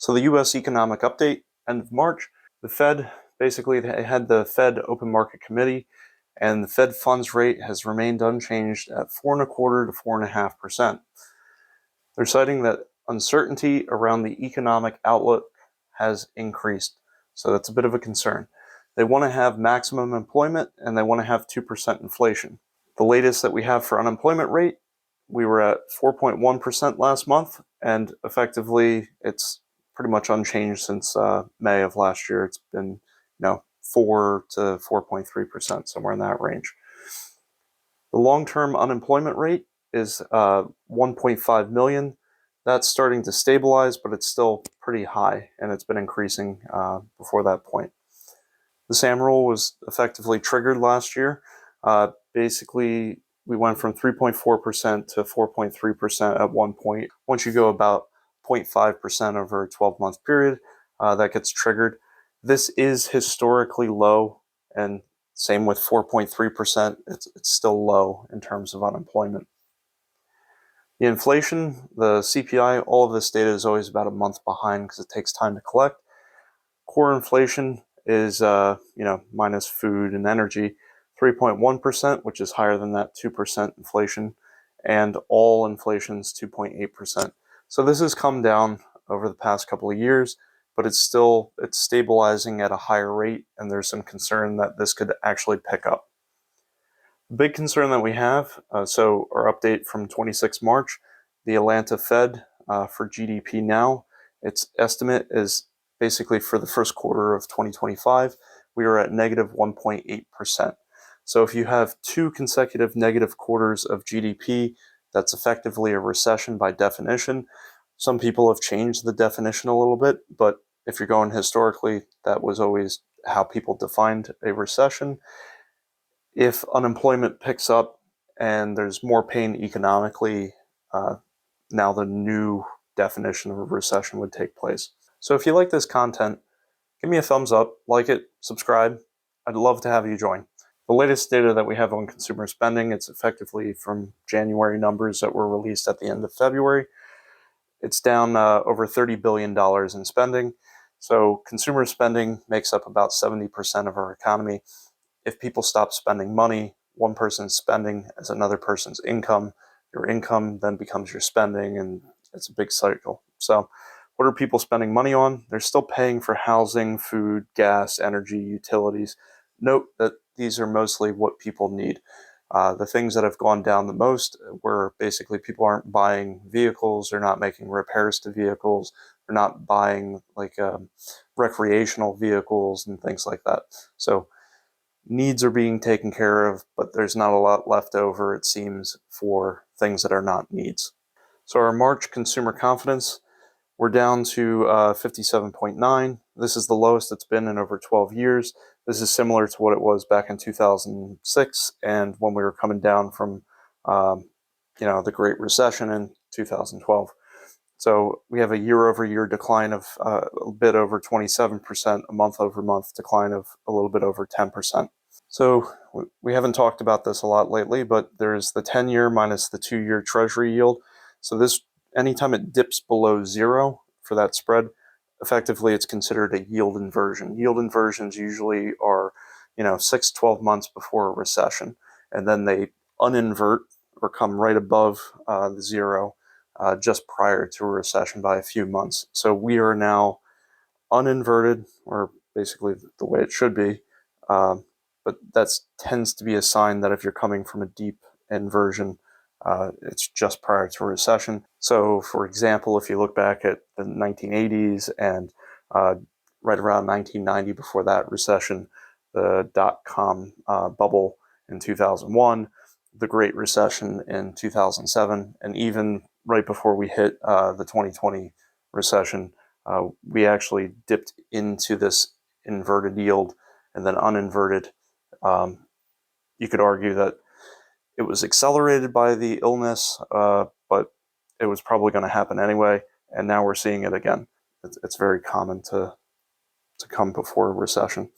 So the U.S. economic update, end of March, the Fed, basically they had the Fed Open Market Committee, and the Fed funds rate has remained unchanged at 4.25% to 4.5%. They're citing that uncertainty around the economic outlook has increased, so that's a bit of a concern. They want to have maximum employment, and they want to have 2% inflation. The latest that we have for unemployment rate, we were at 4.1% last month, and effectively it's pretty much unchanged since May of last year. It's been 4 to 4.3%, somewhere in that range. The long-term unemployment rate is 1.5 million. That's starting to stabilize, but it's still pretty high, and it's been increasing before that point. The SAM rule was effectively triggered last year. Basically, we went from 3.4% to 4.3% at one point. Once you go about 0.5% over a 12-month period, that gets triggered. This is historically low, and same with 4.3%. It's still low in terms of unemployment. The inflation, the CPI, all of this data is always about a month behind because it takes time to collect. Core inflation is, minus food and energy, 3.1%, which is higher than that 2% inflation, and all inflation's 2.8%. So this has come down over the past couple of years, but it's stabilizing at a higher rate, and there's some concern that this could actually pick up. The big concern that we have, so our update from 26 March, the Atlanta Fed for GDP now, its estimate is basically for the first quarter of 2025, we are at negative 1.8%. So if you have 2 consecutive negative quarters of GDP, that's effectively a recession by definition. Some people have changed the definition a little bit, but if you're going historically, that was always how people defined a recession. If unemployment picks up and there's more pain economically, now the new definition of a recession would take place. So if you like this content, give me a thumbs up, like it, subscribe. I'd love to have you join. The latest data that we have on consumer spending, it's effectively from January numbers that were released at the end of February. It's down over $30 billion in spending. So consumer spending makes up about 70% of our economy. If people stop spending money, one person's spending as another person's income. Your income then becomes your spending, and it's a big cycle. So what are people spending money on? They're still paying for housing, food, gas, energy, utilities. Note that these are mostly what people need. The things that have gone down the most where basically people aren't buying vehicles, they're not making repairs to vehicles, they're not buying recreational vehicles and things like that. So needs are being taken care of, but there's not a lot left over, it seems, for things that are not needs. So our March consumer confidence, we're down to 57.9. This is the lowest it's been in over 12 years. This is similar to what it was back in 2006 and when we were coming down from, the Great Recession in 2012. So we have a year-over-year decline of a bit over 27%, a month-over-month decline of a little bit over 10%. So we haven't talked about this a lot lately, but there's the 10-year minus the 2-year Treasury yield. So this, anytime it dips below 0 for that spread, effectively it's considered a yield inversion. Yield inversions usually are, 6-12 months before a recession, and then they uninvert or come right above the 0 just prior to a recession by a few months. So we are now uninverted, or basically the way it should be, but that tends to be a sign that if you're coming from a deep inversion, it's just prior to a recession. So, for example, if you look back at the 1980s and right around 1990, before that recession, the dot-com bubble in 2001, the Great Recession in 2007, and even right before we hit the 2020 recession, we actually dipped into this inverted yield and then uninverted. You could argue that it was accelerated by the illness, but it was probably going to happen anyway, and now we're seeing it again. It's very common to come before a recession.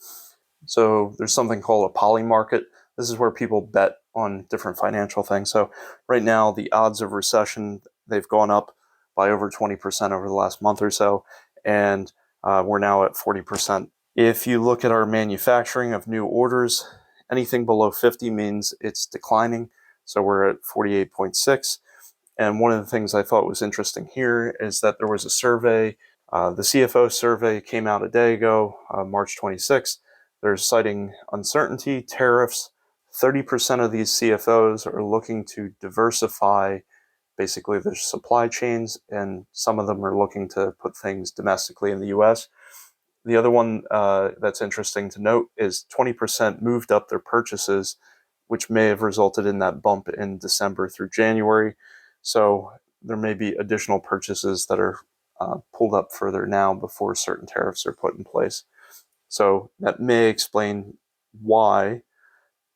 So there's something called a poly market. This is where people bet on different financial things. So right now, the odds of recession, they've gone up by over 20% over the last month or so, and we're now at 40%. If you look at our manufacturing of new orders, anything below 50 means it's declining. So we're at 48.6. And one of the things I thought was interesting here is that there was a survey. The CFO survey came out a day ago, March 26th. They're citing uncertainty, tariffs. 30% of these CFOs are looking to diversify basically their supply chains, and some of them are looking to put things domestically in the US. The other one that's interesting to note is 20% moved up their purchases, which may have resulted in that bump in December through January. So there may be additional purchases that are pulled up further now before certain tariffs are put in place. So that may explain why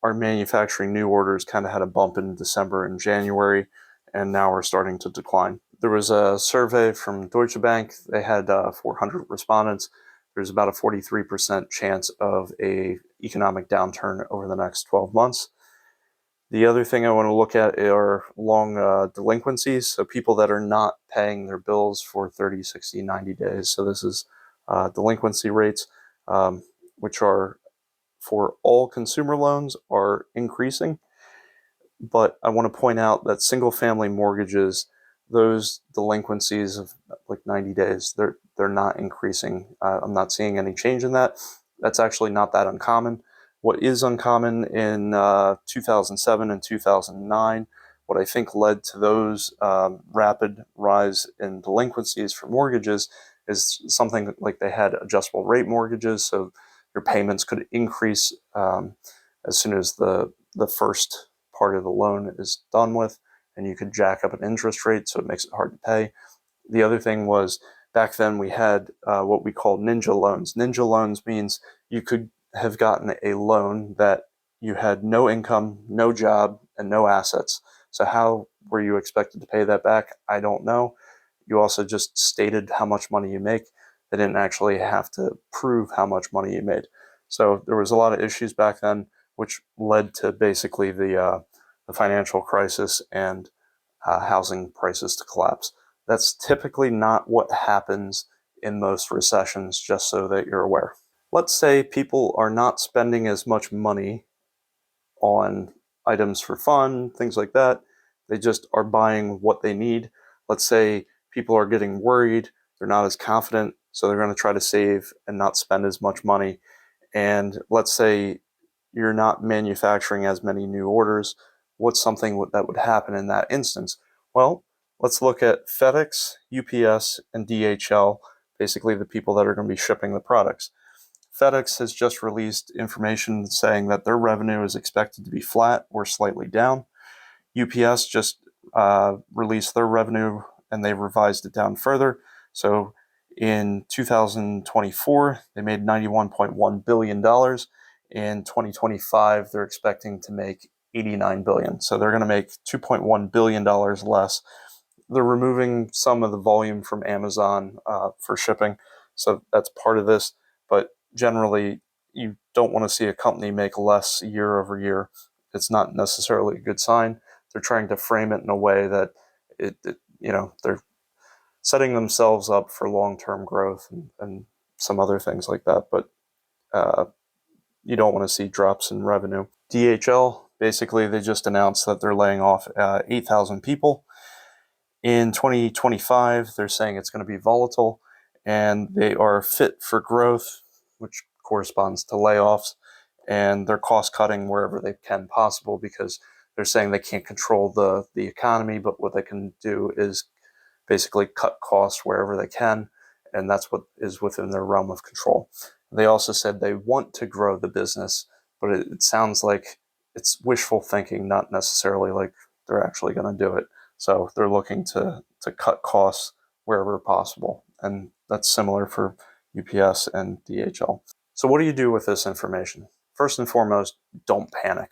our manufacturing new orders kind of had a bump in December and January, and now we're starting to decline. There was a survey from Deutsche Bank. They had 400 respondents. There's about a 43% chance of an economic downturn over the next 12 months. The other thing I want to look at are long delinquencies, so people that are not paying their bills for 30, 60, 90 days. So this is delinquency rates, which are for all consumer loans are increasing. But I want to point out that single-family mortgages, those delinquencies of like 90 days, they're not increasing. I'm not seeing any change in that. That's actually not that uncommon. What is uncommon in 2007 and 2009, what I think led to those rapid rise in delinquencies for mortgages is something like they had adjustable rate mortgages, so your payments could increase as soon as the first part of the loan is done with, and you could jack up an interest rate, so it makes it hard to pay. The other thing was back then we had what we call ninja loans. Ninja loans means you could have gotten a loan that you had no income, no job, and no assets. So how were you expected to pay that back? I don't know. You also just stated how much money you make. They didn't actually have to prove how much money you made. So there was a lot of issues back then, which led to basically the financial crisis and housing prices to collapse. That's typically not what happens in most recessions, just so that you're aware. Let's say people are not spending as much money on items for fun, things like that. They just are buying what they need. Let's say people are getting worried, they're not as confident, so they're going to try to save and not spend as much money. And let's say you're not manufacturing as many new orders. What's something that would happen in that instance? Well, let's look at FedEx, UPS, and DHL, basically the people that are going to be shipping the products. FedEx has just released information saying that their revenue is expected to be flat or slightly down. UPS just released their revenue and they revised it down further. So in 2024, they made $91.1 billion. In 2025, they're expecting to make $89 billion. So they're going to make $2.1 billion less. They're removing some of the volume from Amazon for shipping. So that's part of this. But generally, you don't want to see a company make less year over year. It's not necessarily a good sign. They're trying to frame it in a way that they're setting themselves up for long-term growth and some other things like that. But you don't want to see drops in revenue. DHL, basically, they just announced that they're laying off 8,000 people. In 2025, they're saying it's going to be volatile, and they are fit for growth, which corresponds to layoffs, and they're cost-cutting wherever they can possible because they're saying they can't control the economy, but what they can do is basically cut costs wherever they can, and that's what is within their realm of control. They also said they want to grow the business, but it sounds like it's wishful thinking, not necessarily like they're actually going to do it. So they're looking to cut costs wherever possible, and that's similar for UPS and DHL. So what do you do with this information? First and foremost, don't panic.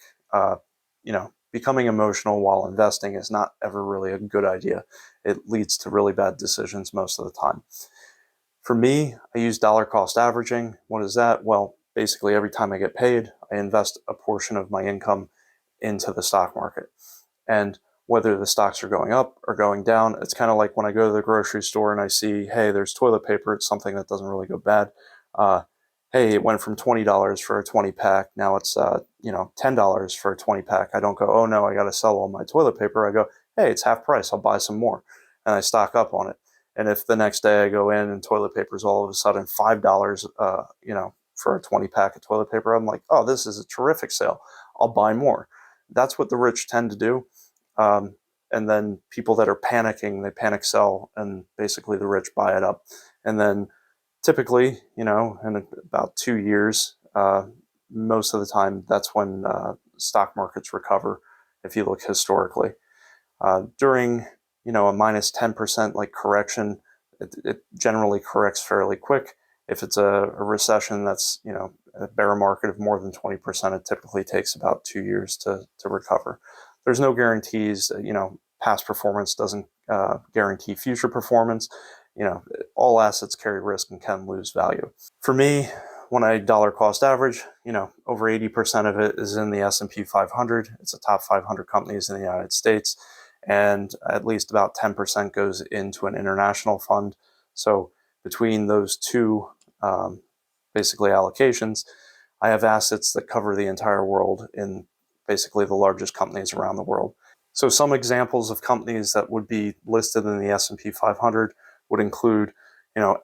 Becoming emotional while investing is not ever really a good idea. It leads to really bad decisions most of the time. For me, I use dollar cost averaging. What is that? Well, basically every time I get paid, I invest a portion of my income into the stock market. And whether the stocks are going up or going down. It's kind of like when I go to the grocery store and I see, hey, there's toilet paper. It's something that doesn't really go bad. Hey, it went from $20 for a 20 pack. Now it's, $10 for a 20 pack. I don't go, oh no, I got to sell all my toilet paper. I go, hey, it's half price. I'll buy some more. And I stock up on it. And if the next day I go in and toilet paper is all of a sudden $5, for a 20 pack of toilet paper, I'm like, oh, this is a terrific sale. I'll buy more. That's what the rich tend to do. And then people that are panicking, they panic sell, and basically the rich buy it up. And then typically, in about 2 years, most of the time, that's when stock markets recover, if you look historically. During, a minus 10% like correction, it generally corrects fairly quick. If it's a recession that's, a bear market of more than 20%, it typically takes about 2 years to recover. There's no guarantees. Past performance doesn't guarantee future performance. All assets carry risk and can lose value. For me, when I dollar cost average, over 80% of it is in the S&P 500. It's the top 500 companies in the United States. And at least about 10% goes into an international fund. So between those two basically allocations, I have assets that cover the entire world in basically the largest companies around the world. So some examples of companies that would be listed in the S&P 500 would include,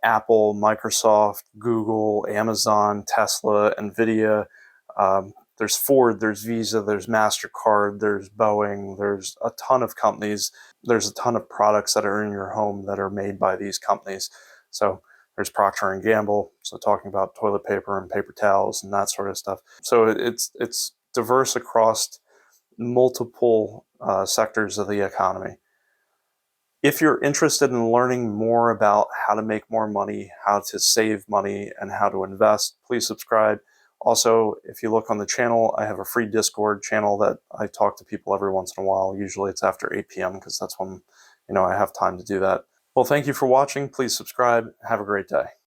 Apple, Microsoft, Google, Amazon, Tesla, Nvidia. There's Ford, there's Visa, there's MasterCard, there's Boeing, there's a ton of companies. There's a ton of products that are in your home that are made by these companies. So there's Procter & Gamble, so talking about toilet paper and paper towels and that sort of stuff. So it's diverse across multiple sectors of the economy. If you're interested in learning more about how to make more money, how to save money, and how to invest, please subscribe. Also, if you look on the channel, I have a free Discord channel that I talk to people every once in a while. Usually it's after 8 p.m. because that's when, I have time to do that. Well, thank you for watching. Please subscribe. Have a great day.